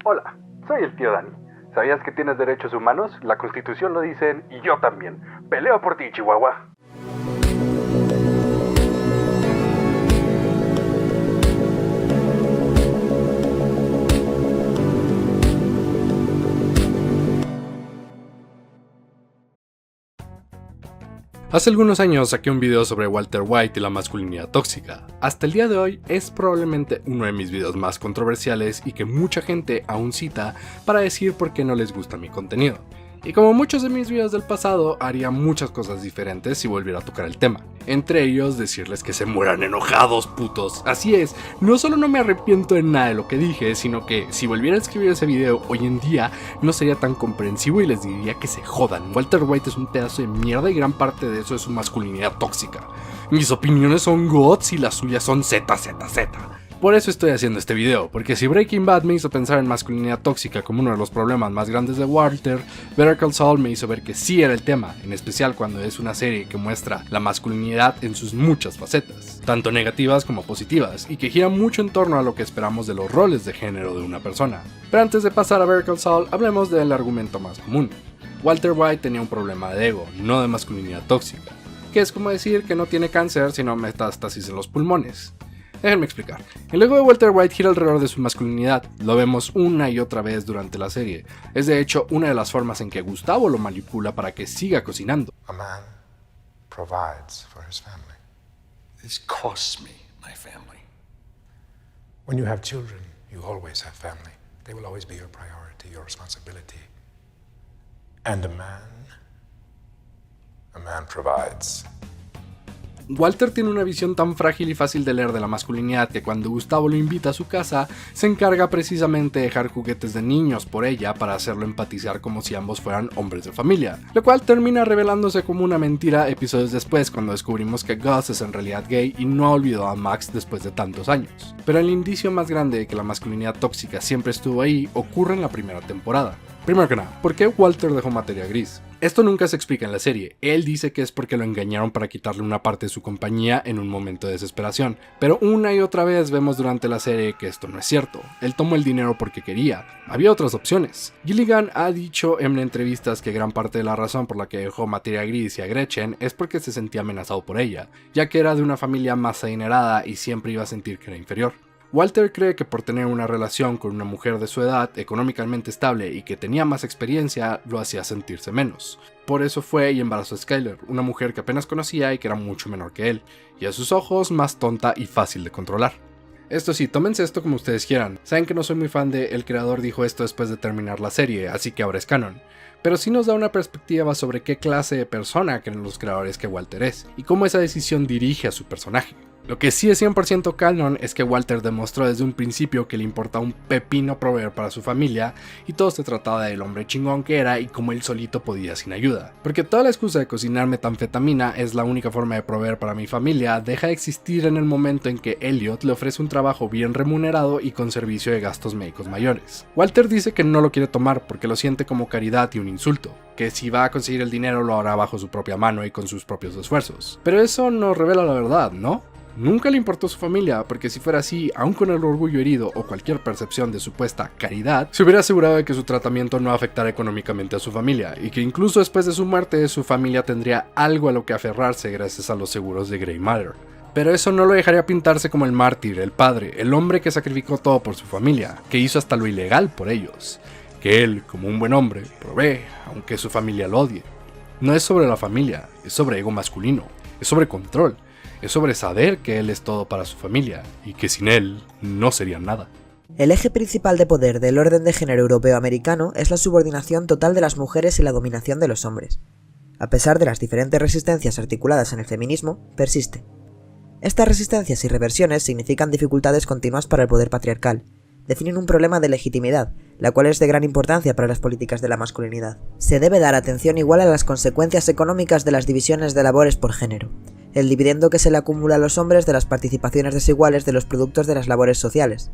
Hola, soy el tío Dani. ¿Sabías que tienes derechos humanos? La Constitución lo dicen y yo también. Peleo por ti, Chihuahua. Hace algunos años saqué un video sobre Walter White y la masculinidad tóxica. Hasta el día de hoy es probablemente uno de mis videos más controversiales y que mucha gente aún cita para decir por qué no les gusta mi contenido. Y como muchos de mis videos del pasado, haría muchas cosas diferentes si volviera a tocar el tema. Entre ellos, decirles que se mueran enojados, putos. Así es, no solo no me arrepiento de nada de lo que dije, sino que si volviera a escribir ese video hoy en día, no sería tan comprensivo y les diría que se jodan. Walter White es un pedazo de mierda y gran parte de eso es su masculinidad tóxica. Mis opiniones son GOATs y las suyas son ZZZ. Por eso estoy haciendo este video, porque si Breaking Bad me hizo pensar en masculinidad tóxica como uno de los problemas más grandes de Walter, Better Call Saul me hizo ver que sí era el tema, en especial cuando es una serie que muestra la masculinidad en sus muchas facetas, tanto negativas como positivas, y que gira mucho en torno a lo que esperamos de los roles de género de una persona. Pero antes de pasar a Better Call Saul, hablemos del argumento más común. Walter White tenía un problema de ego, no de masculinidad tóxica, que es como decir que no tiene cáncer sino metástasis en los pulmones. Déjenme explicar. El ego de Walter White gira alrededor de su masculinidad. Lo vemos una y otra vez durante la serie. Es de hecho una de las formas en que Gustavo lo manipula para que siga cocinando. A man provides for his family. This costs me my family. When you have children, you always have family. They will always be your priority, your responsibility. And a man provides. Walter tiene una visión tan frágil y fácil de leer de la masculinidad que cuando Gustavo lo invita a su casa, se encarga precisamente de dejar juguetes de niños por ella para hacerlo empatizar como si ambos fueran hombres de familia, lo cual termina revelándose como una mentira episodios después cuando descubrimos que Gus es en realidad gay y no ha olvidado a Max después de tantos años. Pero el indicio más grande de que la masculinidad tóxica siempre estuvo ahí ocurre en la primera temporada. Primero que nada, ¿por qué Walter dejó materia gris? Esto nunca se explica en la serie. Él dice que es porque lo engañaron para quitarle una parte de su compañía en un momento de desesperación, pero una y otra vez vemos durante la serie que esto no es cierto. Él tomó el dinero porque quería. Había otras opciones. Gilligan ha dicho en entrevistas que gran parte de la razón por la que dejó materia gris y a Gretchen es porque se sentía amenazado por ella, ya que era de una familia más adinerada y siempre iba a sentir que era inferior. Walter cree que por tener una relación con una mujer de su edad, económicamente estable y que tenía más experiencia, lo hacía sentirse menos. Por eso fue y embarazó a Skyler, una mujer que apenas conocía y que era mucho menor que él, y a sus ojos más tonta y fácil de controlar. Esto sí, tómense esto como ustedes quieran. Saben que no soy muy fan de el creador dijo esto después de terminar la serie, así que ahora es canon. Pero sí nos da una perspectiva sobre qué clase de persona creen los creadores que Walter es, y cómo esa decisión dirige a su personaje. Lo que sí es 100% canon es que Walter demostró desde un principio que le importaba un pepino proveer para su familia y todo se trataba del hombre chingón que era y cómo él solito podía sin ayuda. Porque toda la excusa de cocinar metanfetamina es la única forma de proveer para mi familia deja de existir en el momento en que Elliot le ofrece un trabajo bien remunerado y con servicio de gastos médicos mayores. Walter dice que no lo quiere tomar porque lo siente como caridad y un insulto, que si va a conseguir el dinero lo hará bajo su propia mano y con sus propios esfuerzos. Pero eso nos revela la verdad, ¿no? Nunca le importó su familia, porque si fuera así, aun con el orgullo herido o cualquier percepción de supuesta caridad, se hubiera asegurado de que su tratamiento no afectara económicamente a su familia, y que incluso después de su muerte, su familia tendría algo a lo que aferrarse gracias a los seguros de Grey Matter. Pero eso no lo dejaría pintarse como el mártir, el padre, el hombre que sacrificó todo por su familia, que hizo hasta lo ilegal por ellos, que él, como un buen hombre, provee, aunque su familia lo odie. No es sobre la familia, es sobre ego masculino, es sobre control. Es sobre saber que él es todo para su familia y que sin él no serían nada. El eje principal de poder del orden de género europeo-americano es la subordinación total de las mujeres y la dominación de los hombres. A pesar de las diferentes resistencias articuladas en el feminismo, persiste. Estas resistencias y reversiones significan dificultades continuas para el poder patriarcal, definen un problema de legitimidad, la cual es de gran importancia para las políticas de la masculinidad. Se debe dar atención igual a las consecuencias económicas de las divisiones de labores por género, el dividendo que se le acumula a los hombres de las participaciones desiguales de los productos de las labores sociales.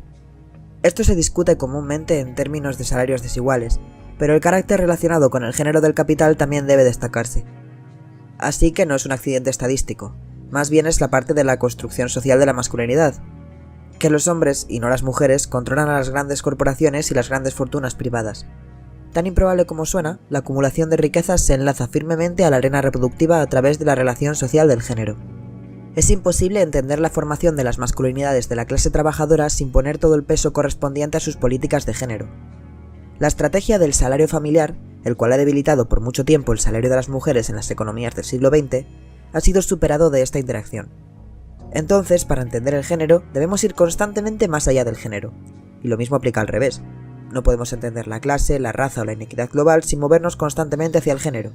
Esto se discute comúnmente en términos de salarios desiguales, pero el carácter relacionado con el género del capital también debe destacarse. Así que no es un accidente estadístico, más bien es la parte de la construcción social de la masculinidad. que los hombres, y no las mujeres, controlan a las grandes corporaciones y las grandes fortunas privadas. Tan improbable como suena, la acumulación de riquezas se enlaza firmemente a la arena reproductiva a través de la relación social del género. Es imposible entender la formación de las masculinidades de la clase trabajadora sin poner todo el peso correspondiente a sus políticas de género. La estrategia del salario familiar, el cual ha debilitado por mucho tiempo el salario de las mujeres en las economías del siglo XX, ha sido superado de esta interacción. Entonces, para entender el género, debemos ir constantemente más allá del género, y lo mismo aplica al revés. No podemos entender la clase, la raza o la inequidad global sin movernos constantemente hacia el género.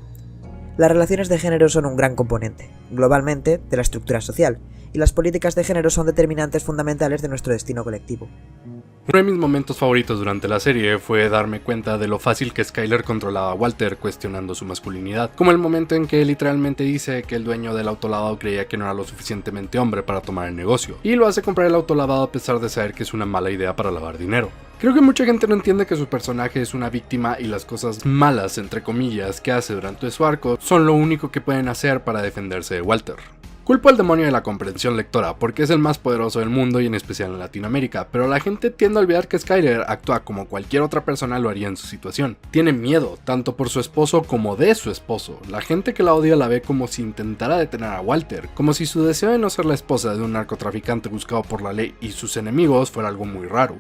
Las relaciones de género son un gran componente, globalmente, de la estructura social, y las políticas de género son determinantes fundamentales de nuestro destino colectivo. Uno de mis momentos favoritos durante la serie fue darme cuenta de lo fácil que Skyler controlaba a Walter cuestionando su masculinidad, como el momento en que literalmente dice que el dueño del autolavado creía que no era lo suficientemente hombre para tomar el negocio, y lo hace comprar el autolavado a pesar de saber que es una mala idea para lavar dinero. Creo que mucha gente no entiende que su personaje es una víctima y las cosas malas, entre comillas, que hace durante su arco son lo único que pueden hacer para defenderse de Walter. Culpo al demonio de la comprensión lectora porque es el más poderoso del mundo y en especial en Latinoamérica, pero la gente tiende a olvidar que Skyler actúa como cualquier otra persona lo haría en su situación. Tiene miedo, tanto por su esposo como de su esposo. La gente que la odia la ve como si intentara detener a Walter, como si su deseo de no ser la esposa de un narcotraficante buscado por la ley y sus enemigos fuera algo muy raro.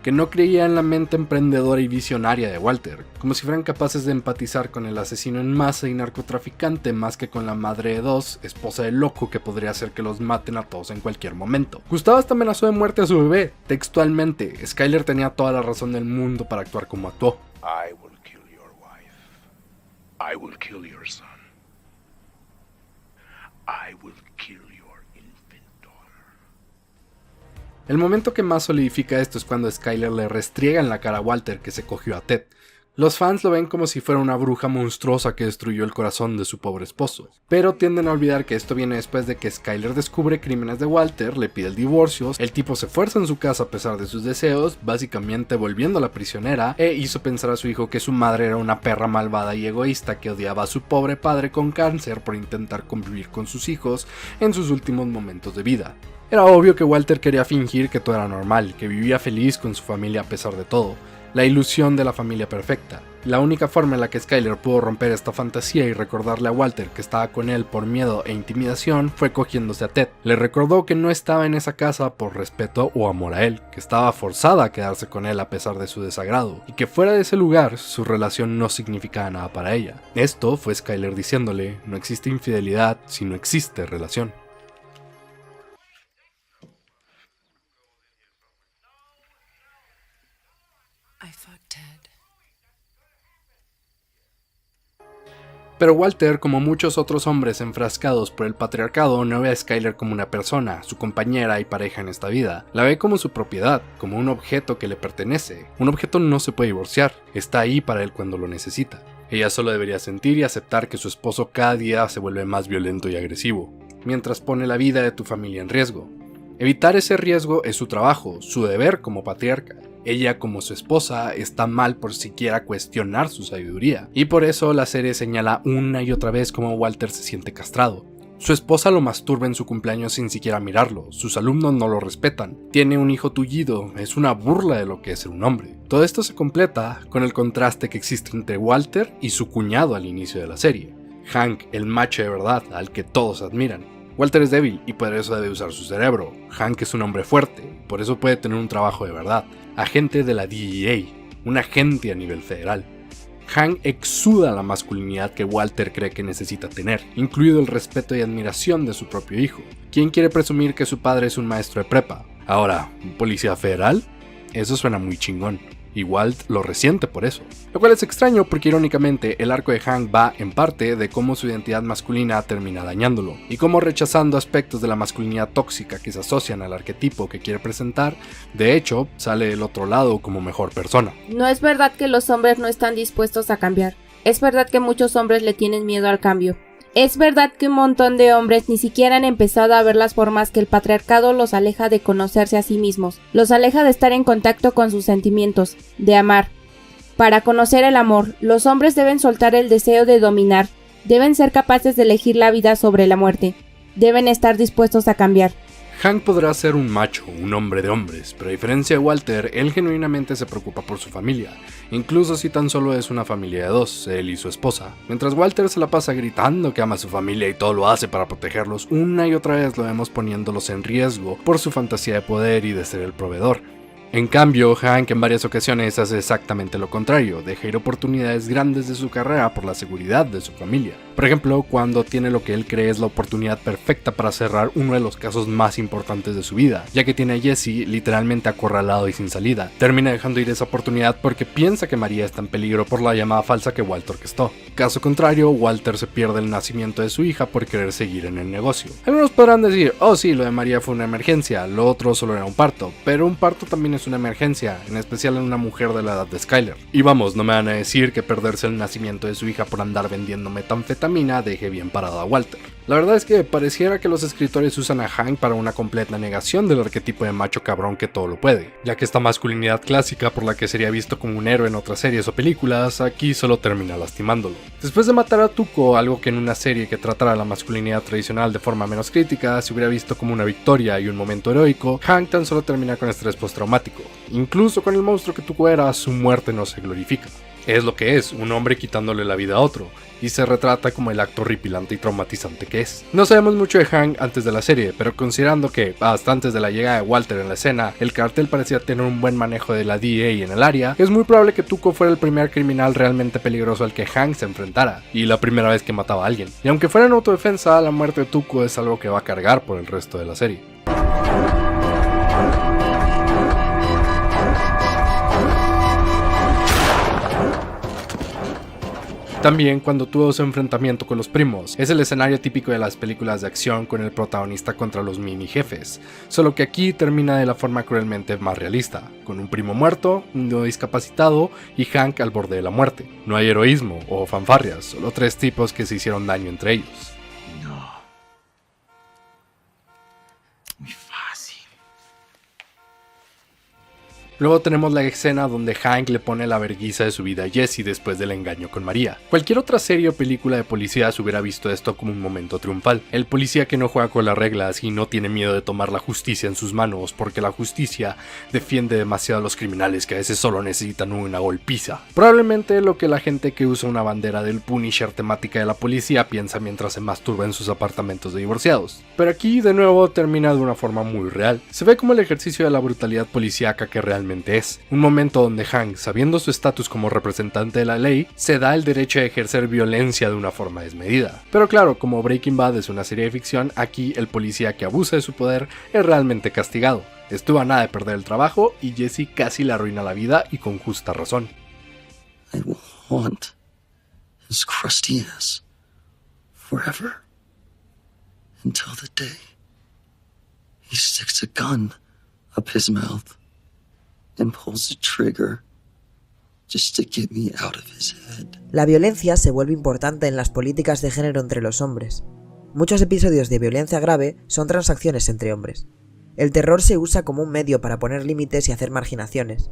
Que no creía en la mente emprendedora y visionaria de Walter, como si fueran capaces de empatizar con el asesino en masa y narcotraficante más que con la madre de dos, esposa del loco que podría hacer que los maten a todos en cualquier momento. Gustavo hasta amenazó de muerte a su bebé, textualmente. Skyler tenía toda la razón del mundo para actuar como actuó. I will kill your wife. I will kill your son. I will kill your infant daughter. El momento que más solidifica esto es cuando Skyler le restriega en la cara a Walter que se cogió a Ted. Los fans lo ven como si fuera una bruja monstruosa que destruyó el corazón de su pobre esposo, pero tienden a olvidar que esto viene después de que Skyler descubre crímenes de Walter, le pide el divorcio, el tipo se fuerza en su casa a pesar de sus deseos, básicamente volviéndola prisionera, e hizo pensar a su hijo que su madre era una perra malvada y egoísta que odiaba a su pobre padre con cáncer por intentar convivir con sus hijos en sus últimos momentos de vida. Era obvio que Walter quería fingir que todo era normal, que vivía feliz con su familia a pesar de todo. La ilusión de la familia perfecta. La única forma en la que Skyler pudo romper esta fantasía y recordarle a Walter que estaba con él por miedo e intimidación fue cogiéndose a Ted. Le recordó que no estaba en esa casa por respeto o amor a él, que estaba forzada a quedarse con él a pesar de su desagrado, y que fuera de ese lugar su relación no significaba nada para ella. Esto fue Skyler diciéndole, no existe infidelidad si no existe relación. Pero Walter, como muchos otros hombres enfrascados por el patriarcado, no ve a Skyler como una persona, su compañera y pareja en esta vida. La ve como su propiedad, como un objeto que le pertenece. Un objeto no se puede divorciar, está ahí para él cuando lo necesita. Ella solo debería sentir y aceptar que su esposo cada día se vuelve más violento y agresivo, mientras pone la vida de tu familia en riesgo. Evitar ese riesgo es su trabajo, su deber como patriarca. Ella, como su esposa, está mal por siquiera cuestionar su sabiduría, y por eso la serie señala una y otra vez cómo Walter se siente castrado. Su esposa lo masturba en su cumpleaños sin siquiera mirarlo, sus alumnos no lo respetan, tiene un hijo tullido, es una burla de lo que es ser un hombre. Todo esto se completa con el contraste que existe entre Walter y su cuñado al inicio de la serie, Hank, el macho de verdad, al que todos admiran. Walter es débil y por eso debe usar su cerebro. Hank es un hombre fuerte, por eso puede tener un trabajo de verdad. Agente de la DEA, un agente a nivel federal. Hank exuda la masculinidad que Walter cree que necesita tener, incluido el respeto y admiración de su propio hijo. ¿Quién quiere presumir que su padre es un maestro de prepa? Ahora, ¿un policía federal? Eso suena muy chingón. Y Walt lo resiente por eso. Lo cual es extraño porque irónicamente el arco de Hank va en parte de cómo su identidad masculina termina dañándolo, y cómo rechazando aspectos de la masculinidad tóxica que se asocian al arquetipo que quiere presentar, de hecho sale del otro lado como mejor persona. No es verdad que los hombres no están dispuestos a cambiar. Es verdad que muchos hombres le tienen miedo al cambio. Es verdad que un montón de hombres ni siquiera han empezado a ver las formas que el patriarcado los aleja de conocerse a sí mismos, los aleja de estar en contacto con sus sentimientos, de amar. Para conocer el amor, los hombres deben soltar el deseo de dominar, deben ser capaces de elegir la vida sobre la muerte, deben estar dispuestos a cambiar. Hank podrá ser un macho, un hombre de hombres, pero a diferencia de Walter, él genuinamente se preocupa por su familia, incluso si tan solo es una familia de dos, él y su esposa. Mientras Walter se la pasa gritando que ama a su familia y todo lo hace para protegerlos, una y otra vez lo vemos poniéndolos en riesgo por su fantasía de poder y de ser el proveedor. En cambio, Hank en varias ocasiones hace exactamente lo contrario, deja ir oportunidades grandes de su carrera por la seguridad de su familia. Por ejemplo, cuando tiene lo que él cree es la oportunidad perfecta para cerrar uno de los casos más importantes de su vida, ya que tiene a Jesse literalmente acorralado y sin salida. Termina dejando ir esa oportunidad porque piensa que María está en peligro por la llamada falsa que Walter orquestó. Caso contrario, Walter se pierde el nacimiento de su hija por querer seguir en el negocio. Algunos podrán decir, oh sí, lo de María fue una emergencia, lo otro solo era un parto, pero un parto también es una emergencia, en especial en una mujer de la edad de Skyler. Y vamos, no me van a decir que perderse el nacimiento de su hija por andar vendiendo metanfetamina deje bien parado a Walter. La verdad es que pareciera que los escritores usan a Hank para una completa negación del arquetipo de macho cabrón que todo lo puede, ya que esta masculinidad clásica por la que sería visto como un héroe en otras series o películas, aquí solo termina lastimándolo. Después de matar a Tuco, algo que en una serie que tratara la masculinidad tradicional de forma menos crítica se hubiera visto como una victoria y un momento heroico, Hank tan solo termina con estrés postraumático. Incluso con el monstruo que Tuco era, su muerte no se glorifica. Es lo que es, un hombre quitándole la vida a otro, y se retrata como el acto horripilante y traumatizante que es. No sabemos mucho de Hank antes de la serie, pero considerando que, hasta antes de la llegada de Walter en la escena, el cartel parecía tener un buen manejo de la DEA en el área, es muy probable que Tuco fuera el primer criminal realmente peligroso al que Hank se enfrentara, y la primera vez que mataba a alguien. Y aunque fuera en autodefensa, la muerte de Tuco es algo que va a cargar por el resto de la serie. También cuando tuvo su enfrentamiento con los primos, es el escenario típico de las películas de acción con el protagonista contra los mini jefes, solo que aquí termina de la forma cruelmente más realista, con un primo muerto, uno discapacitado y Hank al borde de la muerte. No hay heroísmo o fanfarrias, solo tres tipos que se hicieron daño entre ellos. No. Muy fácil. Luego tenemos la escena donde Hank le pone la vergüenza de su vida a Jesse después del engaño con María. Cualquier otra serie o película de policías hubiera visto esto como un momento triunfal. El policía que no juega con las reglas y no tiene miedo de tomar la justicia en sus manos porque la justicia defiende demasiado a los criminales que a veces solo necesitan una golpiza. Probablemente lo que la gente que usa una bandera del Punisher temática de la policía piensa mientras se masturba en sus apartamentos de divorciados. Pero aquí de nuevo termina de una forma muy real. Se ve como el ejercicio de la brutalidad policíaca que realmente es. Un momento donde Hank, sabiendo su estatus como representante de la ley, se da el derecho a ejercer violencia de una forma desmedida. Pero claro, como Breaking Bad es una serie de ficción, aquí el policía que abusa de su poder es realmente castigado. Estuvo a nada de perder el trabajo y Jesse casi le arruina la vida y con justa razón. I will haunt his crusty ass forever until the day he sticks a gun up his mouth and pulls the trigger just to get me out of his head. La violencia se vuelve importante en las políticas de género entre los hombres. Muchos episodios de violencia grave son transacciones entre hombres. El terror se usa como un medio para poner límites y hacer marginaciones.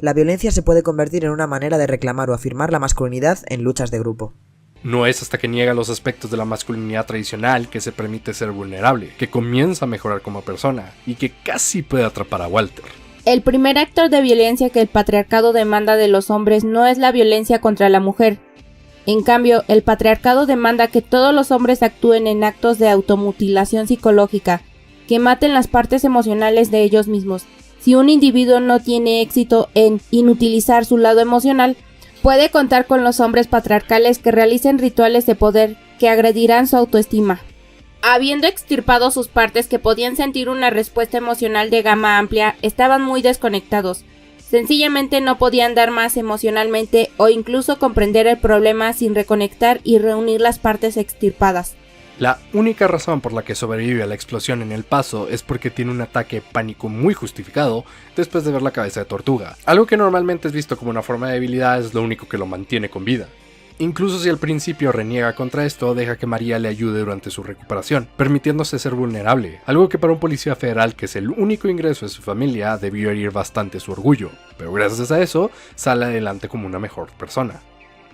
La violencia se puede convertir en una manera de reclamar o afirmar la masculinidad en luchas de grupo. No es hasta que niega los aspectos de la masculinidad tradicional que se permite ser vulnerable, que comienza a mejorar como persona y que casi puede atrapar a Walter. El primer acto de violencia que el patriarcado demanda de los hombres no es la violencia contra la mujer. En cambio, el patriarcado demanda que todos los hombres actúen en actos de automutilación psicológica, que maten las partes emocionales de ellos mismos. Si un individuo no tiene éxito en inutilizar su lado emocional, puede contar con los hombres patriarcales que realicen rituales de poder que agredirán su autoestima. Habiendo extirpado sus partes que podían sentir una respuesta emocional de gama amplia, estaban muy desconectados. Sencillamente no podían dar más emocionalmente o incluso comprender el problema sin reconectar y reunir las partes extirpadas. La única razón por la que sobrevive a la explosión en El Paso es porque tiene un ataque de pánico muy justificado después de ver la cabeza de tortuga. Algo que normalmente es visto como una forma de debilidad es lo único que lo mantiene con vida. Incluso si al principio reniega contra esto, deja que María le ayude durante su recuperación, permitiéndose ser vulnerable, algo que para un policía federal que es el único ingreso de su familia debió herir bastante su orgullo, pero gracias a eso sale adelante como una mejor persona.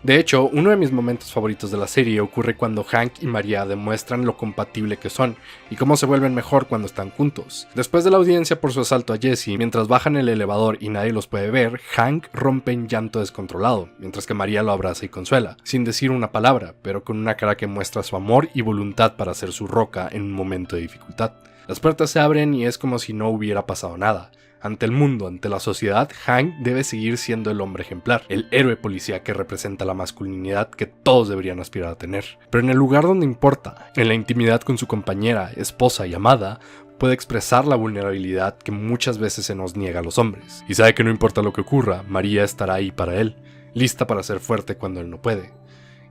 De hecho, uno de mis momentos favoritos de la serie ocurre cuando Hank y María demuestran lo compatible que son y cómo se vuelven mejor cuando están juntos. Después de la audiencia por su asalto a Jesse, mientras bajan el elevador y nadie los puede ver, Hank rompe en llanto descontrolado, mientras que María lo abraza y consuela, sin decir una palabra, pero con una cara que muestra su amor y voluntad para ser su roca en un momento de dificultad. Las puertas se abren y es como si no hubiera pasado nada. Ante el mundo, ante la sociedad, Hank debe seguir siendo el hombre ejemplar, el héroe policía que representa la masculinidad que todos deberían aspirar a tener. Pero en el lugar donde importa, en la intimidad con su compañera, esposa y amada, puede expresar la vulnerabilidad que muchas veces se nos niega a los hombres. Y sabe que no importa lo que ocurra, María estará ahí para él, lista para ser fuerte cuando él no puede.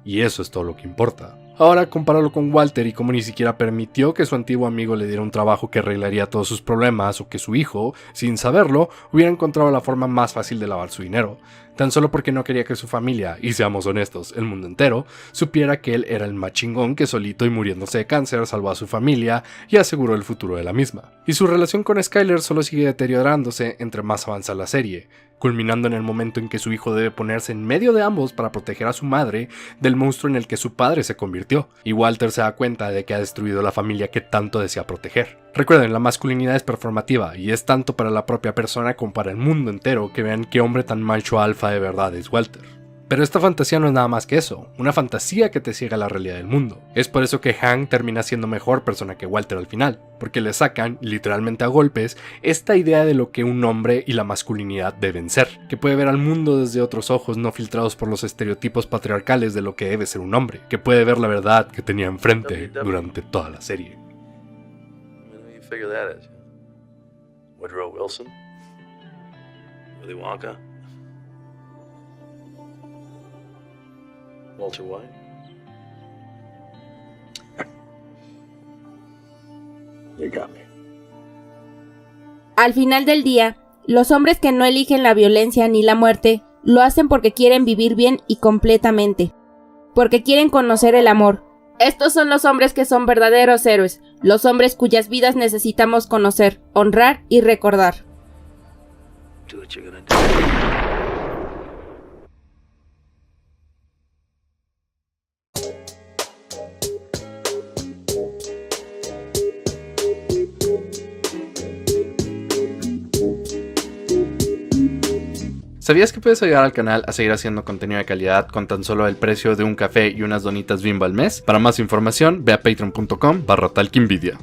Y eso es todo lo que importa. Ahora compáralo con Walter y cómo ni siquiera permitió que su antiguo amigo le diera un trabajo que arreglaría todos sus problemas o que su hijo, sin saberlo, hubiera encontrado la forma más fácil de lavar su dinero, tan solo porque no quería que su familia, y seamos honestos, el mundo entero, supiera que él era el más chingón que solito y muriéndose de cáncer salvó a su familia y aseguró el futuro de la misma. Y su relación con Skyler solo sigue deteriorándose entre más avanza la serie, culminando en el momento en que su hijo debe ponerse en medio de ambos para proteger a su madre del monstruo en el que su padre se convirtió, y Walter se da cuenta de que ha destruido la familia que tanto desea proteger. Recuerden, la masculinidad es performativa y es tanto para la propia persona como para el mundo entero que vean qué hombre tan macho alfa de verdad es Walter. Pero esta fantasía no es nada más que eso, una fantasía que te ciega la realidad del mundo. Es por eso que Hank termina siendo mejor persona que Walter al final, porque le sacan, literalmente a golpes, esta idea de lo que un hombre y la masculinidad deben ser, que puede ver al mundo desde otros ojos no filtrados por los estereotipos patriarcales de lo que debe ser un hombre, que puede ver la verdad que tenía enfrente durante toda la serie. Woodrow Wilson? Willy Wonka? Walter White? You got me. Al final del día, los hombres que no eligen la violencia ni la muerte, lo hacen porque quieren vivir bien y completamente, porque quieren conocer el amor. Estos son los hombres que son verdaderos héroes, los hombres cuyas vidas necesitamos conocer, honrar y recordar. Do what you're gonna do. ¿Sabías que puedes ayudar al canal a seguir haciendo contenido de calidad con tan solo el precio de un café y unas donitas Bimbo al mes? Para más información, ve a patreon.com/talknvidia.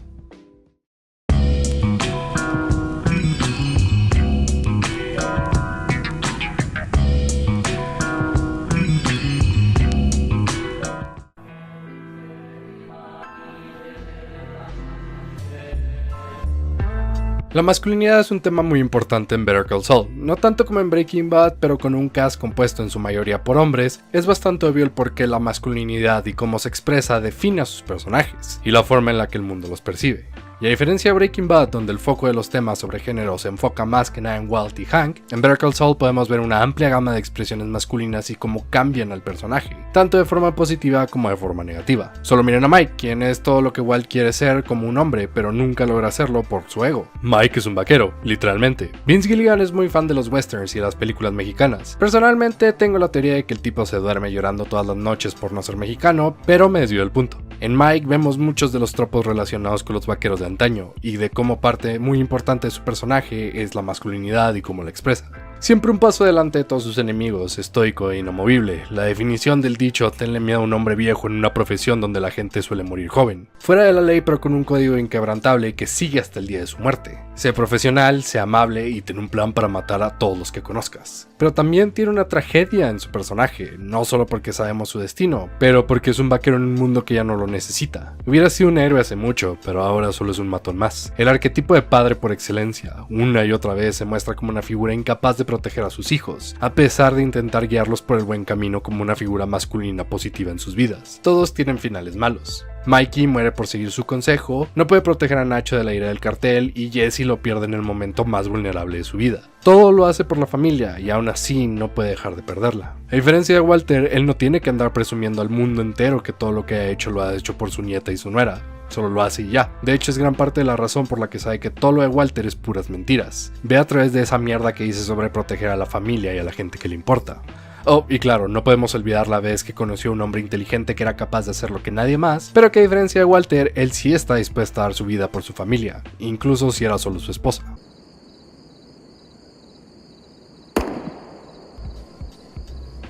La masculinidad es un tema muy importante en Better Call Saul, no tanto como en Breaking Bad, pero con un cast compuesto en su mayoría por hombres, es bastante obvio el por qué la masculinidad y cómo se expresa define a sus personajes, y la forma en la que el mundo los percibe. Y a diferencia de Breaking Bad, donde el foco de los temas sobre género se enfoca más que nada en Walt y Hank, en Better Call Saul podemos ver una amplia gama de expresiones masculinas y cómo cambian al personaje, tanto de forma positiva como de forma negativa. Solo miren a Mike, quien es todo lo que Walt quiere ser como un hombre, pero nunca logra hacerlo por su ego. Mike es un vaquero, literalmente. Vince Gilligan es muy fan de los westerns y de las películas mexicanas. Personalmente tengo la teoría de que el tipo se duerme llorando todas las noches por no ser mexicano, pero me desvió del punto. En Mike vemos muchos de los tropos relacionados con los vaqueros de antaño, y de cómo parte muy importante de su personaje es la masculinidad y cómo la expresa. Siempre un paso adelante de todos sus enemigos, estoico e inamovible, la definición del dicho tenle miedo a un hombre viejo en una profesión donde la gente suele morir joven. Fuera de la ley pero con un código inquebrantable que sigue hasta el día de su muerte. Sé profesional, sé amable y ten un plan para matar a todos los que conozcas. Pero también tiene una tragedia en su personaje, no solo porque sabemos su destino, pero porque es un vaquero en un mundo que ya no lo necesita. Hubiera sido un héroe hace mucho, pero ahora solo es un matón más. El arquetipo de padre por excelencia, una y otra vez se muestra como una figura incapaz de proteger a sus hijos, a pesar de intentar guiarlos por el buen camino como una figura masculina positiva en sus vidas. Todos tienen finales malos. Mikey muere por seguir su consejo, no puede proteger a Nacho de la ira del cartel y Jesse lo pierde en el momento más vulnerable de su vida. Todo lo hace por la familia y aún así no puede dejar de perderla. A diferencia de Walter, él no tiene que andar presumiendo al mundo entero que todo lo que ha hecho lo ha hecho por su nieta y su nuera. Solo lo hace y ya. De hecho es gran parte de la razón por la que sabe que todo lo de Walter es puras mentiras. Ve a través de esa mierda que dice sobre proteger a la familia y a la gente que le importa. Oh, y claro, no podemos olvidar la vez que conoció a un hombre inteligente que era capaz de hacer lo que nadie más, pero que a diferencia de Walter, él sí está dispuesto a dar su vida por su familia, incluso si era solo su esposa.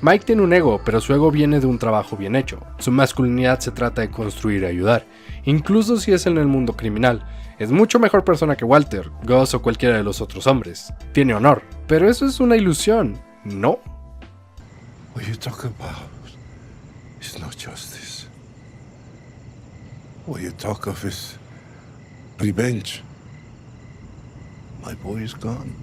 Mike tiene un ego, pero su ego viene de un trabajo bien hecho. Su masculinidad se trata de construir y ayudar, incluso si es en el mundo criminal. Es mucho mejor persona que Walter, Gus o cualquiera de los otros hombres. Tiene honor, pero eso es una ilusión, ¿no? What you talk about is not justice. What you talk of is revenge. My boy is gone.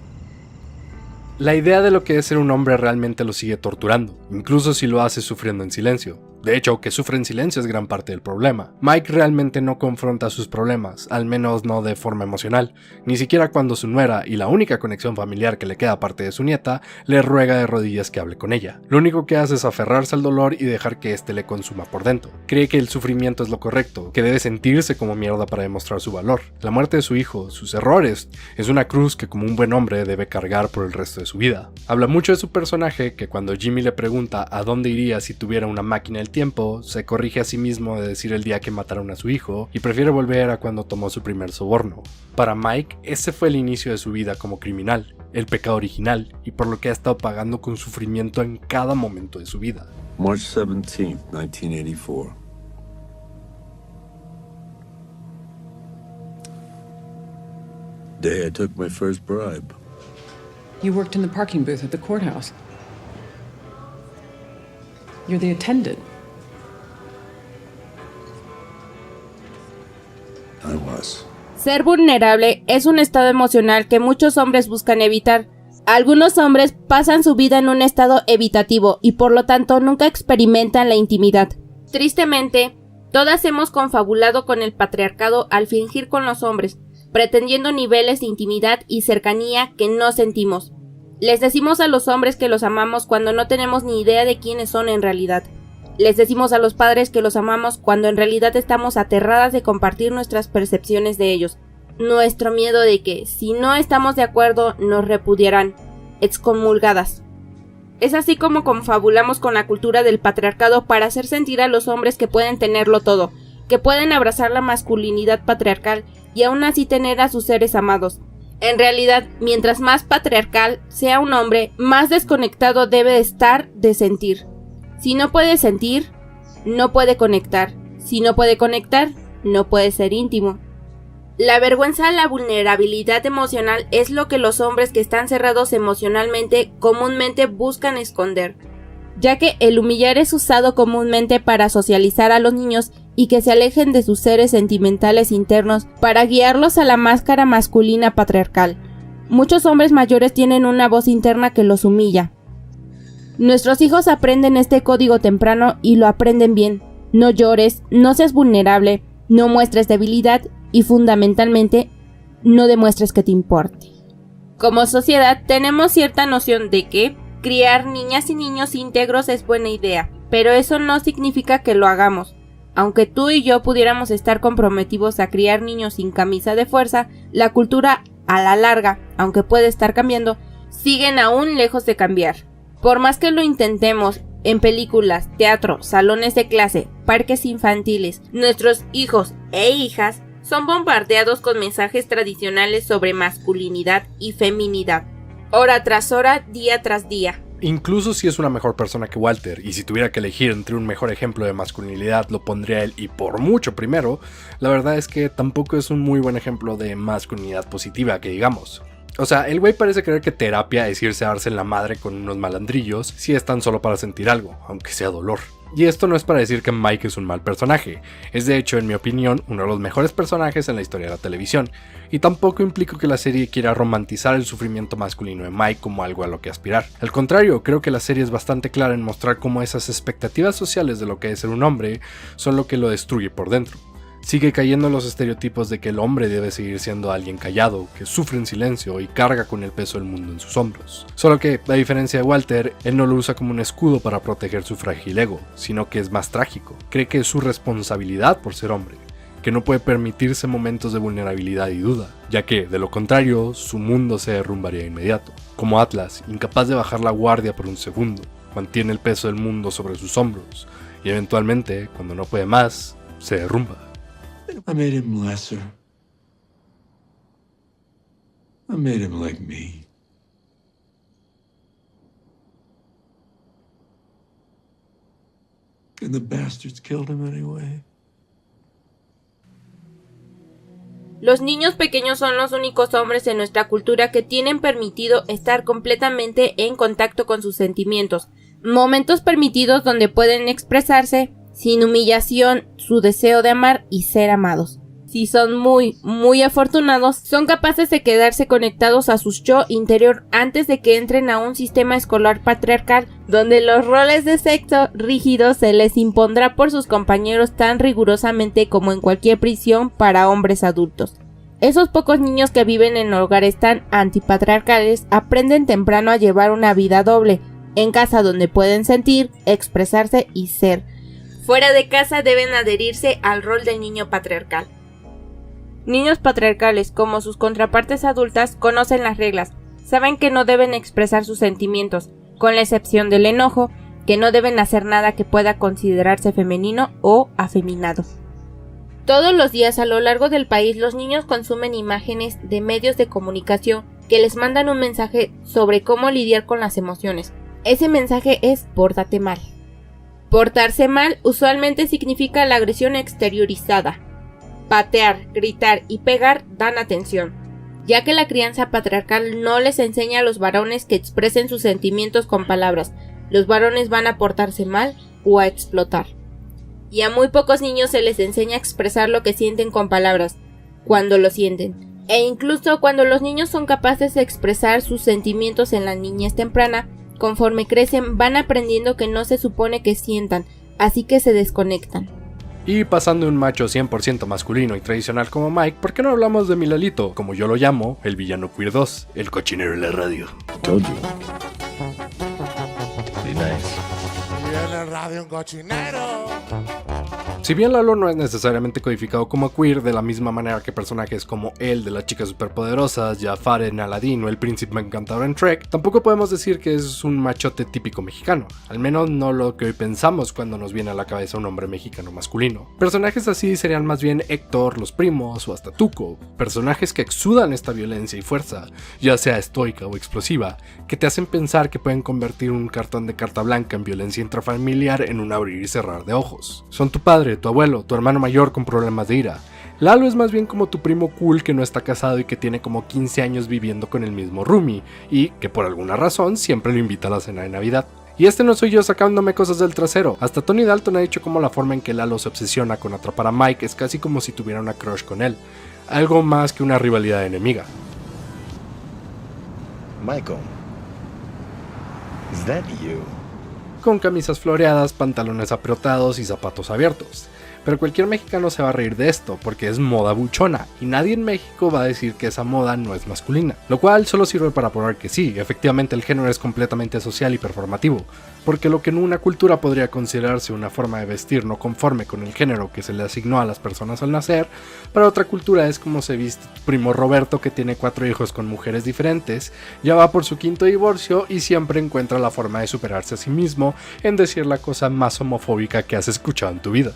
La idea de lo que es ser un hombre realmente lo sigue torturando, incluso si lo hace sufriendo en silencio. De hecho, que sufre en silencio es gran parte del problema. Mike realmente no confronta sus problemas, al menos no de forma emocional, ni siquiera cuando su nuera y la única conexión familiar que le queda aparte de su nieta, le ruega de rodillas que hable con ella. Lo único que hace es aferrarse al dolor y dejar que éste le consuma por dentro. Cree que el sufrimiento es lo correcto, que debe sentirse como mierda para demostrar su valor. La muerte de su hijo, sus errores, es una cruz que como un buen hombre debe cargar por el resto de su vida. Habla mucho de su personaje, que cuando Jimmy le pregunta a dónde iría si tuviera una máquina del tiempo, se corrige a sí mismo de decir el día que mataron a su hijo y prefiere volver a cuando tomó su primer soborno. Para Mike, ese fue el inicio de su vida como criminal, el pecado original, y por lo que ha estado pagando con sufrimiento en cada momento de su vida. March 17th, 1984. Day I took my first bribe. You worked in the parking booth at the courthouse. You're the attendant. I was. Ser vulnerable es un estado emocional que muchos hombres buscan evitar. Algunos hombres pasan su vida en un estado evitativo y por lo tanto nunca experimentan la intimidad. Tristemente, todas hemos confabulado con el patriarcado al fingir con los hombres, pretendiendo niveles de intimidad y cercanía que no sentimos. Les decimos a los hombres que los amamos cuando no tenemos ni idea de quiénes son en realidad. Les decimos a los padres que los amamos cuando en realidad estamos aterradas de compartir nuestras percepciones de ellos. Nuestro miedo de que, si no estamos de acuerdo, nos repudiarán, excomulgadas. Es así como confabulamos con la cultura del patriarcado para hacer sentir a los hombres que pueden tenerlo todo, que pueden abrazar la masculinidad patriarcal y aún así tener a sus seres amados. En realidad, mientras más patriarcal sea un hombre, más desconectado debe estar de sentir. Si no puede sentir, no puede conectar. Si no puede conectar, no puede ser íntimo. La vergüenza, la vulnerabilidad emocional es lo que los hombres que están cerrados emocionalmente comúnmente buscan esconder, ya que el humillar es usado comúnmente para socializar a los niños y que se alejen de sus seres sentimentales internos para guiarlos a la máscara masculina patriarcal. Muchos hombres mayores tienen una voz interna que los humilla. Nuestros hijos aprenden este código temprano y lo aprenden bien. No llores, no seas vulnerable, no muestres debilidad y fundamentalmente, no demuestres que te importe. Como sociedad tenemos cierta noción de que criar niñas y niños íntegros es buena idea, pero eso no significa que lo hagamos. Aunque tú y yo pudiéramos estar comprometidos a criar niños sin camisa de fuerza, la cultura a la larga, aunque puede estar cambiando, siguen aún lejos de cambiar. Por más que lo intentemos en películas, teatro, salones de clase, parques infantiles, nuestros hijos e hijas son bombardeados con mensajes tradicionales sobre masculinidad y feminidad, hora tras hora, día tras día. Incluso si es una mejor persona que Walter, y si tuviera que elegir entre un mejor ejemplo de masculinidad lo pondría él y por mucho primero, la verdad es que tampoco es un muy buen ejemplo de masculinidad positiva que digamos. O sea, el güey parece creer que terapia es irse a darse en la madre con unos malandrillos si es tan solo para sentir algo, aunque sea dolor. Y esto no es para decir que Mike es un mal personaje, es de hecho, en mi opinión, uno de los mejores personajes en la historia de la televisión, y tampoco implico que la serie quiera romantizar el sufrimiento masculino de Mike como algo a lo que aspirar. Al contrario, creo que la serie es bastante clara en mostrar cómo esas expectativas sociales de lo que es ser un hombre son lo que lo destruye por dentro. Sigue cayendo en los estereotipos de que el hombre debe seguir siendo alguien callado, que sufre en silencio y carga con el peso del mundo en sus hombros. Solo que, a diferencia de Walter, él no lo usa como un escudo para proteger su frágil ego, sino que es más trágico. Cree que es su responsabilidad por ser hombre, que no puede permitirse momentos de vulnerabilidad y duda, ya que, de lo contrario, su mundo se derrumbaría de inmediato. Como Atlas, incapaz de bajar la guardia por un segundo. mantiene el peso del mundo sobre sus hombros, y eventualmente, cuando no puede más, se derrumba. I made him lesser. I made him like me. And the bastards killed him anyway. Los niños pequeños son los únicos hombres en nuestra cultura que tienen permitido estar completamente en contacto con sus sentimientos, momentos permitidos donde pueden expresarse sin humillación su deseo de amar y ser amados. Si son muy afortunados, son capaces de quedarse conectados a su yo interior antes de que entren a un sistema escolar patriarcal donde los roles de sexo rígidos se les impondrá por sus compañeros tan rigurosamente como en cualquier prisión para hombres adultos. Esos pocos niños que viven en hogares tan antipatriarcales aprenden temprano a llevar una vida doble, en casa donde pueden sentir, expresarse y ser. Fuera de casa deben adherirse al rol del niño patriarcal. Niños patriarcales, como sus contrapartes adultas, conocen las reglas, saben que no deben expresar sus sentimientos, con la excepción del enojo, que no deben hacer nada que pueda considerarse femenino o afeminado. Todos los días a lo largo del país los niños consumen imágenes de medios de comunicación que les mandan un mensaje sobre cómo lidiar con las emociones. Ese mensaje es pórtate mal. Portarse mal usualmente significa la agresión exteriorizada. Patear, gritar y pegar dan atención, ya que la crianza patriarcal no les enseña a los varones que expresen sus sentimientos con palabras. Los varones van a portarse mal o a explotar. Y a muy pocos niños se les enseña a expresar lo que sienten con palabras, cuando lo sienten. E incluso cuando los niños son capaces de expresar sus sentimientos en la niñez temprana, conforme crecen van aprendiendo que no se supone que sientan, así que se desconectan. Y pasando de un macho 100% masculino y tradicional como Mike, ¿por qué no hablamos de mi Lalito, como yo lo llamo, el villano queer 2, el cochinero en la radio? Told you. Be nice. Y en el radio un cochinero. Si bien Lalo no es necesariamente codificado como queer de la misma manera que personajes como él de las chicas superpoderosas, Jafar en Aladdin o el príncipe encantador en Shrek, tampoco podemos decir que es un machote típico mexicano, al menos no lo que hoy pensamos cuando nos viene a la cabeza un hombre mexicano masculino. Personajes así serían más bien Héctor, los primos o hasta Tuco, personajes que exudan esta violencia y fuerza, ya sea estoica o explosiva, que te hacen pensar que pueden convertir un cartón de carta blanca en violencia intrafamiliar en un abrir y cerrar de ojos. Son tu padre, tu abuelo, tu hermano mayor con problemas de ira. Lalo es más bien como tu primo cool que no está casado y que tiene como 15 años viviendo con el mismo roomie y que por alguna razón siempre lo invita a la cena de Navidad. Y este no soy yo sacándome cosas del trasero. Hasta Tony Dalton ha dicho como la forma en que Lalo se obsesiona con atrapar a Mike es casi como si tuviera una crush con él. Algo más que una rivalidad enemiga. Michael, is that you? Con camisas floreadas, pantalones aprietados y zapatos abiertos. Pero cualquier mexicano se va a reír de esto porque es moda buchona y nadie en México va a decir que esa moda no es masculina, lo cual solo sirve para probar que sí, efectivamente el género es completamente social y performativo, porque lo que en una cultura podría considerarse una forma de vestir no conforme con el género que se le asignó a las personas al nacer, para otra cultura es como se viste tu primo Roberto que tiene 4 hijos con mujeres diferentes, ya va por su 5º divorcio y siempre encuentra la forma de superarse a sí mismo en decir la cosa más homofóbica que has escuchado en tu vida.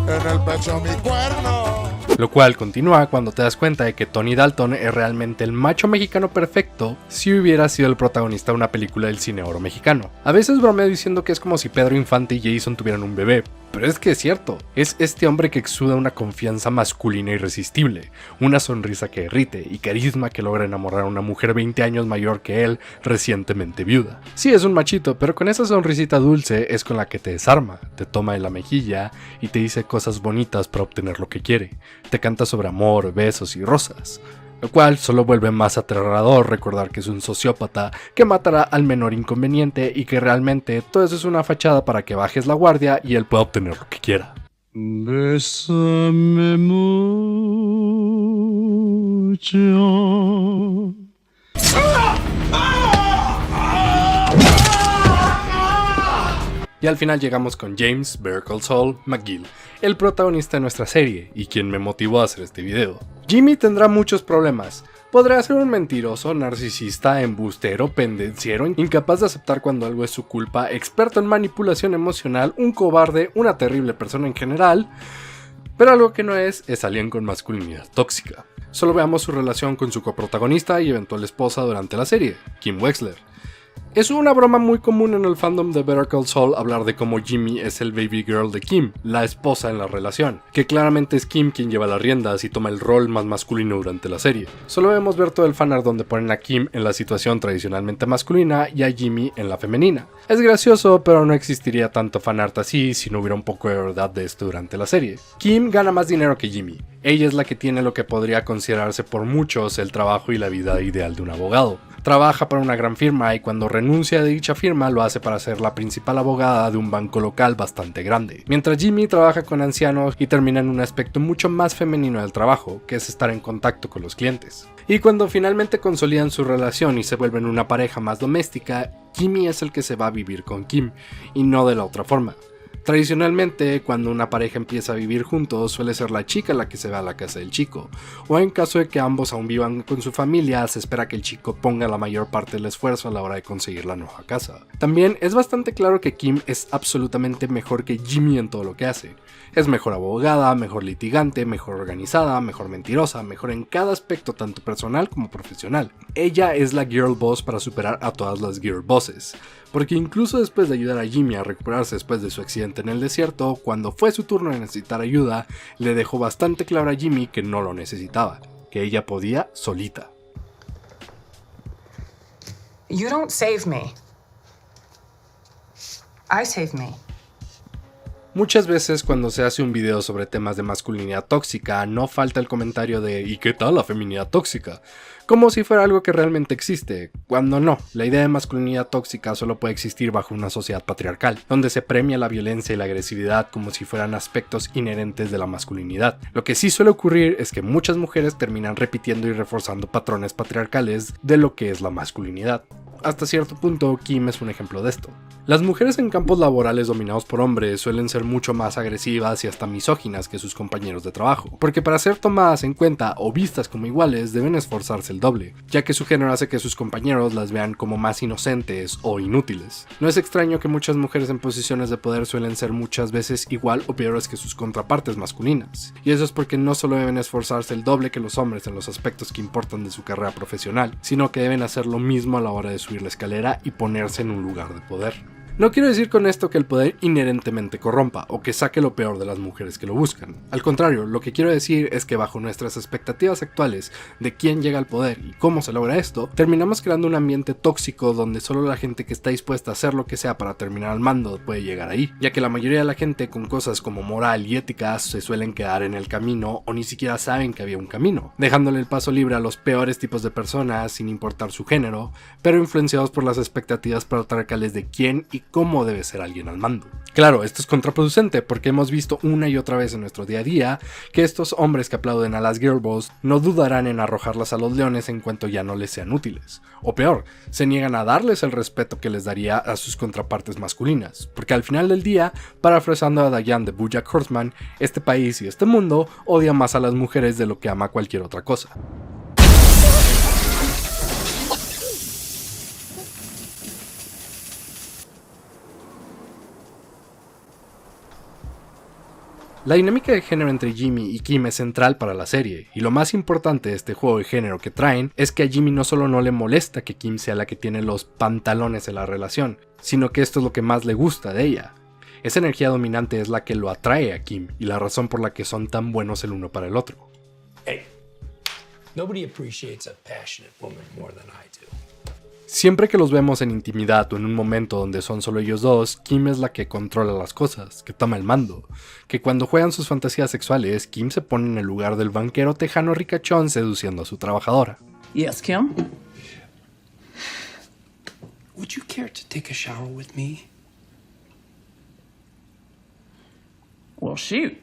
En el pecho mi cuerno. Lo cual continúa cuando te das cuenta de que Tony Dalton es realmente el macho mexicano perfecto si hubiera sido el protagonista de una película del cine oro mexicano. A veces bromeo diciendo que es como si Pedro Infante y Jason tuvieran un bebé, pero es que es cierto, es este hombre que exuda una confianza masculina irresistible, una sonrisa que derrite y carisma que logra enamorar a una mujer 20 años mayor que él, recientemente viuda. Sí, es un machito, pero con esa sonrisita dulce es con la que te desarma, te toma de la mejilla y te dice cosas bonitas para obtener lo que quiere. Te canta sobre amor, besos y rosas, lo cual solo vuelve más aterrador recordar que es un sociópata que matará al menor inconveniente y que realmente todo eso es una fachada para que bajes la guardia y él pueda obtener lo que quiera. Bésame mucho. Y al final llegamos con James Better Call Saul McGill, el protagonista de nuestra serie y quien me motivó a hacer este video. Jimmy tendrá muchos problemas, Podrá ser un mentiroso, narcisista, embustero, pendenciero, incapaz de aceptar cuando algo es su culpa, experto en manipulación emocional, un cobarde, una terrible persona en general, pero algo que no es alguien con masculinidad tóxica. Solo veamos su relación con su coprotagonista y eventual esposa durante la serie, Kim Wexler. Es una broma muy común en el fandom de Better Call Saul hablar de cómo Jimmy es el baby girl de Kim, la esposa en la relación, que claramente es Kim quien lleva las riendas y toma el rol más masculino durante la serie. Solo debemos ver todo el fanart donde ponen a Kim en la situación tradicionalmente masculina y a Jimmy en la femenina. Es gracioso, pero no existiría tanto fanart así si no hubiera un poco de verdad de esto durante la serie. Kim gana más dinero que Jimmy. Ella es la que tiene lo que podría considerarse por muchos el trabajo y la vida ideal de un abogado. Trabaja para una gran firma y cuando renuncia de dicha firma lo hace para ser la principal abogada de un banco local bastante grande. Mientras Jimmy trabaja con ancianos y termina en un aspecto mucho más femenino del trabajo, que es estar en contacto con los clientes. Y cuando finalmente consolidan su relación y se vuelven una pareja más doméstica, Jimmy es el que se va a vivir con Kim, y no de la otra forma. Tradicionalmente, cuando una pareja empieza a vivir juntos, suele ser la chica la que se va a la casa del chico, o en caso de que ambos aún vivan con su familia, se espera que el chico ponga la mayor parte del esfuerzo a la hora de conseguir la nueva casa. También es bastante claro que Kim es absolutamente mejor que Jimmy en todo lo que hace. Es mejor abogada, mejor litigante, mejor organizada, mejor mentirosa, mejor en cada aspecto tanto personal como profesional. Ella es la girl boss para superar a todas las girl bosses. Porque incluso después de ayudar a Jimmy a recuperarse después de su accidente en el desierto, cuando fue su turno de necesitar ayuda, le dejó bastante claro a Jimmy que no lo necesitaba, que ella podía solita. You don't save me. I save me. Muchas veces cuando se hace un video sobre temas de masculinidad tóxica, no falta el comentario de ¿y qué tal la feminidad tóxica? Como si fuera algo que realmente existe, cuando no, la idea de masculinidad tóxica solo puede existir bajo una sociedad patriarcal, donde se premia la violencia y la agresividad como si fueran aspectos inherentes de la masculinidad. Lo que sí suele ocurrir es que muchas mujeres terminan repitiendo y reforzando patrones patriarcales de lo que es la masculinidad. Hasta cierto punto, Kim es un ejemplo de esto. Las mujeres en campos laborales dominados por hombres suelen ser mucho más agresivas y hasta misóginas que sus compañeros de trabajo, porque para ser tomadas en cuenta o vistas como iguales deben esforzarse el doble, ya que su género hace que sus compañeros las vean como más inocentes o inútiles. No es extraño que muchas mujeres en posiciones de poder suelen ser muchas veces igual o peores que sus contrapartes masculinas, y eso es porque no solo deben esforzarse el doble que los hombres en los aspectos que importan de su carrera profesional, sino que deben hacer lo mismo a la hora de subir la escalera y ponerse en un lugar de poder. No quiero decir con esto que el poder inherentemente corrompa o que saque lo peor de las mujeres que lo buscan. Al contrario, lo que quiero decir es que bajo nuestras expectativas actuales de quién llega al poder y cómo se logra esto, terminamos creando un ambiente tóxico donde solo la gente que está dispuesta a hacer lo que sea para terminar al mando puede llegar ahí, ya que la mayoría de la gente con cosas como moral y ética se suelen quedar en el camino o ni siquiera saben que había un camino, dejándole el paso libre a los peores tipos de personas sin importar su género, pero influenciados por las expectativas patriarcales de quién y cómo debe ser alguien al mando. Claro, esto es contraproducente porque hemos visto una y otra vez en nuestro día a día que estos hombres que aplauden a las girlboss no dudarán en arrojarlas a los leones en cuanto ya no les sean útiles. O peor, se niegan a darles el respeto que les daría a sus contrapartes masculinas, porque al final del día, parafraseando a Diane de BoJack Horseman, este país y este mundo odia más a las mujeres de lo que ama cualquier otra cosa. La dinámica de género entre Jimmy y Kim es central para la serie, y lo más importante de este juego de género que traen es que a Jimmy no solo no le molesta que Kim sea la que tiene los pantalones en la relación, sino que esto es lo que más le gusta de ella. Esa energía dominante es la que lo atrae a Kim y la razón por la que son tan buenos el uno para el otro. Hey, nobody appreciates a passionate woman more than I do. Siempre que los vemos en intimidad o en un momento donde son solo ellos dos, Kim es la que controla las cosas, que toma el mando. Que cuando juegan sus fantasías sexuales, Kim se pone en el lugar del banquero tejano ricachón seduciendo a su trabajadora. Yes, Kim? Would you care to take a shower with me? Well, shoot.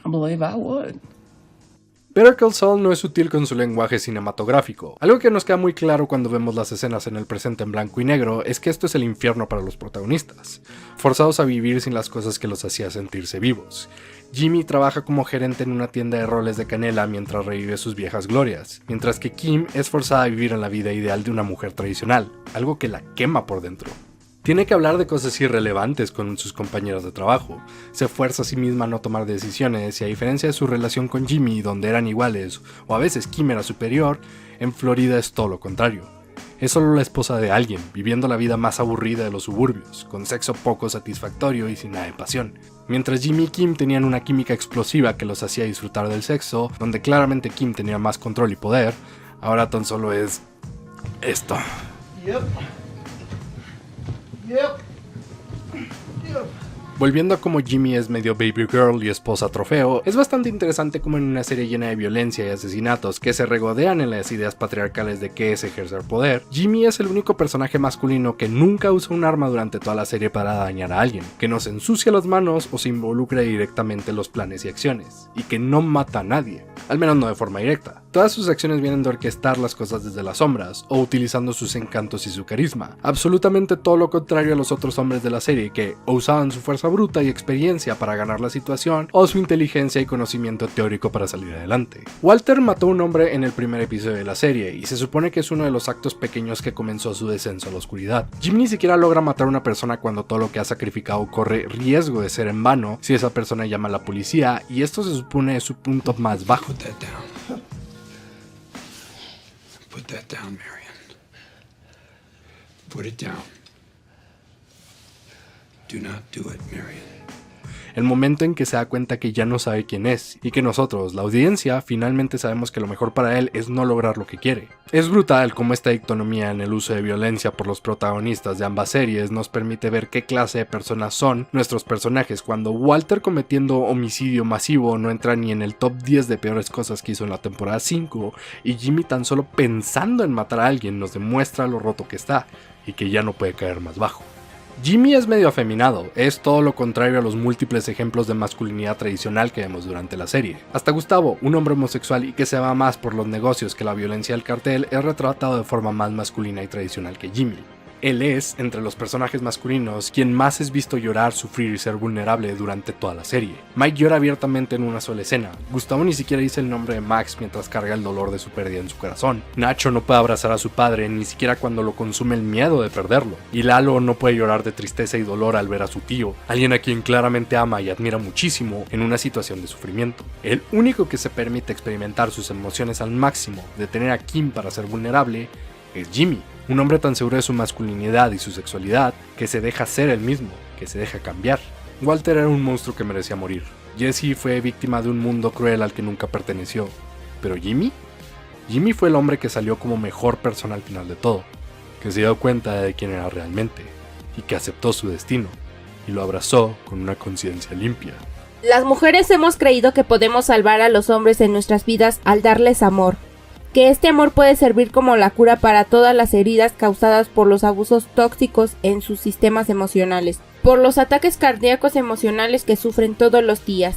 I believe I would. Better Call Saul no es sutil con su lenguaje cinematográfico. Algo que nos queda muy claro cuando vemos las escenas en el presente en blanco y negro es que esto es el infierno para los protagonistas, forzados a vivir sin las cosas que los hacía sentirse vivos. Jimmy trabaja como gerente en una tienda de roles de canela mientras revive sus viejas glorias, mientras que Kim es forzada a vivir en la vida ideal de una mujer tradicional, algo que la quema por dentro. Tiene que hablar de cosas irrelevantes con sus compañeros de trabajo, se fuerza a sí misma a no tomar decisiones y a diferencia de su relación con Jimmy, donde eran iguales o a veces Kim era superior, en Florida es todo lo contrario. Es solo la esposa de alguien, viviendo la vida más aburrida de los suburbios, con sexo poco satisfactorio y sin nada de pasión. Mientras Jimmy y Kim tenían una química explosiva que los hacía disfrutar del sexo, donde claramente Kim tenía más control y poder, ahora tan solo es esto. Volviendo a cómo Jimmy es medio baby girl y esposa trofeo, es bastante interesante como en una serie llena de violencia y asesinatos que se regodean en las ideas patriarcales de qué es ejercer poder, Jimmy es el único personaje masculino que nunca usa un arma durante toda la serie para dañar a alguien, que no se ensucia las manos o se involucra directamente en los planes y acciones, y que no mata a nadie, al menos no de forma directa. Todas sus acciones vienen de orquestar las cosas desde las sombras, o utilizando sus encantos y su carisma, absolutamente todo lo contrario a los otros hombres de la serie que o usaban su fuerza bruta y experiencia para ganar la situación, o su inteligencia y conocimiento teórico para salir adelante. Walter mató a un hombre en el primer episodio de la serie, y se supone que es uno de los actos pequeños que comenzó su descenso a la oscuridad. Jimmy ni siquiera logra matar a una persona cuando todo lo que ha sacrificado corre riesgo de ser en vano si esa persona llama a la policía, y esto se supone es su punto más bajo. Put that down, Marion. Put it down. Do not do it, Marion. El momento en que se da cuenta que ya no sabe quién es, y que nosotros, la audiencia, finalmente sabemos que lo mejor para él es no lograr lo que quiere. Es brutal cómo esta dicotomía en el uso de violencia por los protagonistas de ambas series nos permite ver qué clase de personas son nuestros personajes cuando Walter cometiendo homicidio masivo no entra ni en el top 10 de peores cosas que hizo en la temporada 5, y Jimmy tan solo pensando en matar a alguien nos demuestra lo roto que está, y que ya no puede caer más bajo. Jimmy es medio afeminado, es todo lo contrario a los múltiples ejemplos de masculinidad tradicional que vemos durante la serie. Hasta Gustavo, un hombre homosexual y que se va más por los negocios que la violencia del cartel, es retratado de forma más masculina y tradicional que Jimmy. Él es, entre los personajes masculinos, quien más es visto llorar, sufrir y ser vulnerable durante toda la serie. Mike llora abiertamente en una sola escena. Gustavo ni siquiera dice el nombre de Max mientras carga el dolor de su pérdida en su corazón. Nacho no puede abrazar a su padre ni siquiera cuando lo consume el miedo de perderlo. Y Lalo no puede llorar de tristeza y dolor al ver a su tío, alguien a quien claramente ama y admira muchísimo, en una situación de sufrimiento. El único que se permite experimentar sus emociones al máximo, de tener a Kim para ser vulnerable, es Jimmy. Un hombre tan seguro de su masculinidad y su sexualidad que se deja ser él mismo, que se deja cambiar. Walter era un monstruo que merecía morir. Jesse fue víctima de un mundo cruel al que nunca perteneció. ¿Pero Jimmy? Jimmy fue el hombre que salió como mejor persona al final de todo, que se dio cuenta de quién era realmente, y que aceptó su destino, y lo abrazó con una conciencia limpia. Las mujeres hemos creído que podemos salvar a los hombres en nuestras vidas al darles amor, que este amor puede servir como la cura para todas las heridas causadas por los abusos tóxicos en sus sistemas emocionales, por los ataques cardíacos emocionales que sufren todos los días.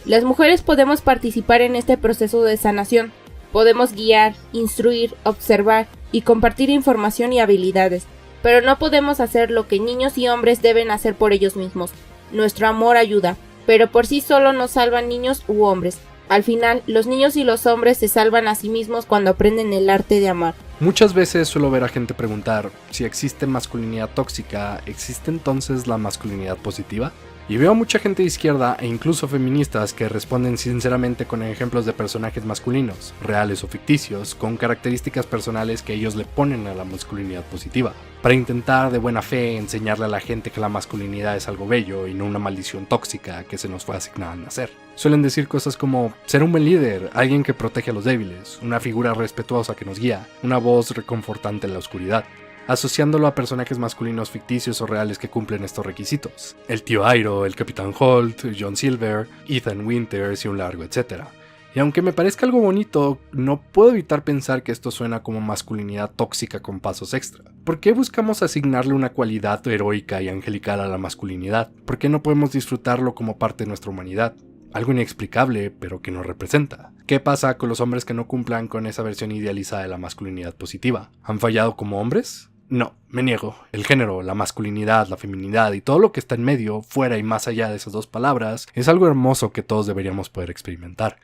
Las mujeres podemos participar en este proceso de sanación, podemos guiar, instruir, observar y compartir información y habilidades, pero no podemos hacer lo que niños y hombres deben hacer por ellos mismos. Nuestro amor ayuda, pero por sí solo no salvan niños u hombres. Al final, los niños y los hombres se salvan a sí mismos cuando aprenden el arte de amar. Muchas veces suelo ver a gente preguntar, si existe masculinidad tóxica, ¿existe entonces la masculinidad positiva? Y veo a mucha gente de izquierda e incluso feministas que responden sinceramente con ejemplos de personajes masculinos, reales o ficticios, con características personales que ellos le ponen a la masculinidad positiva, para intentar de buena fe enseñarle a la gente que la masculinidad es algo bello y no una maldición tóxica que se nos fue asignada al nacer. Suelen decir cosas como ser un buen líder, alguien que protege a los débiles, una figura respetuosa que nos guía, una voz reconfortante en la oscuridad, asociándolo a personajes masculinos ficticios o reales que cumplen estos requisitos. El tío Iroh, el Capitán Holt, John Silver, Ethan Winters y un largo etcétera. Y aunque me parezca algo bonito, no puedo evitar pensar que esto suena como masculinidad tóxica con pasos extra. ¿Por qué buscamos asignarle una cualidad heroica y angelical a la masculinidad? ¿Por qué no podemos disfrutarlo como parte de nuestra humanidad? algo inexplicable pero que nos representa. ¿Qué pasa con los hombres que no cumplan con esa versión idealizada de la masculinidad positiva? ¿Han fallado como hombres? No, me niego. El género, la masculinidad, la feminidad y todo lo que está en medio, fuera y más allá de esas dos palabras, es algo hermoso que todos deberíamos poder experimentar.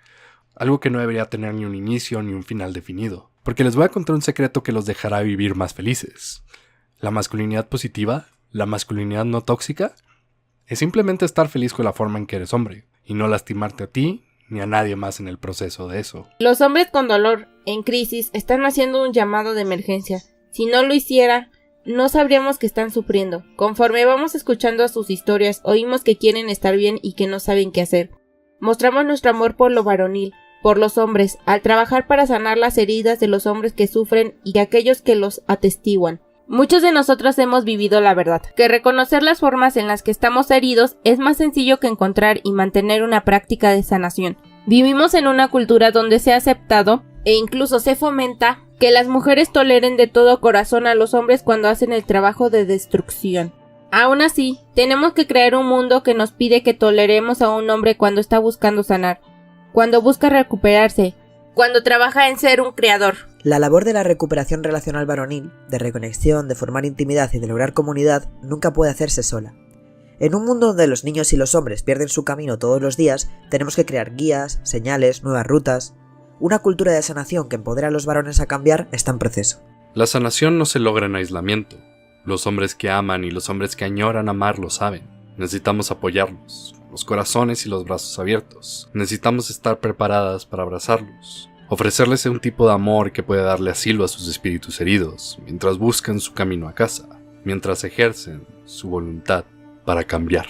Algo que no debería tener ni un inicio ni un final definido. Porque les voy a contar un secreto que los dejará vivir más felices. La masculinidad positiva, la masculinidad no tóxica, es simplemente estar feliz con la forma en que eres hombre y no lastimarte a ti ni a nadie más en el proceso de eso. Los hombres con dolor, en crisis, están haciendo un llamado de emergencia. Si no lo hiciera, no sabríamos que están sufriendo. Conforme vamos escuchando sus historias, oímos que quieren estar bien y que no saben qué hacer. Mostramos nuestro amor por lo varonil, por los hombres, al trabajar para sanar las heridas de los hombres que sufren y de aquellos que los atestiguan. Muchos de nosotros hemos vivido la verdad, que reconocer las formas en las que estamos heridos es más sencillo que encontrar y mantener una práctica de sanación. Vivimos en una cultura donde se ha aceptado e incluso se fomenta que las mujeres toleren de todo corazón a los hombres cuando hacen el trabajo de destrucción. Aún así, tenemos que crear un mundo que nos pide que toleremos a un hombre cuando está buscando sanar, cuando busca recuperarse, cuando trabaja en ser un creador. La labor de la recuperación relacional varonil, de reconexión, de formar intimidad y de lograr comunidad, nunca puede hacerse sola. En un mundo donde los niños y los hombres pierden su camino todos los días, tenemos que crear guías, señales, nuevas rutas. Una cultura de sanación que empodera a los varones a cambiar está en proceso. La sanación no se logra en aislamiento. Los hombres que aman y los hombres que añoran amar lo saben. Necesitamos apoyarlos, los corazones y los brazos abiertos. Necesitamos estar preparadas para abrazarlos. Ofrecerles un tipo de amor que puede darle asilo a sus espíritus heridos, mientras buscan su camino a casa, mientras ejercen su voluntad para cambiar.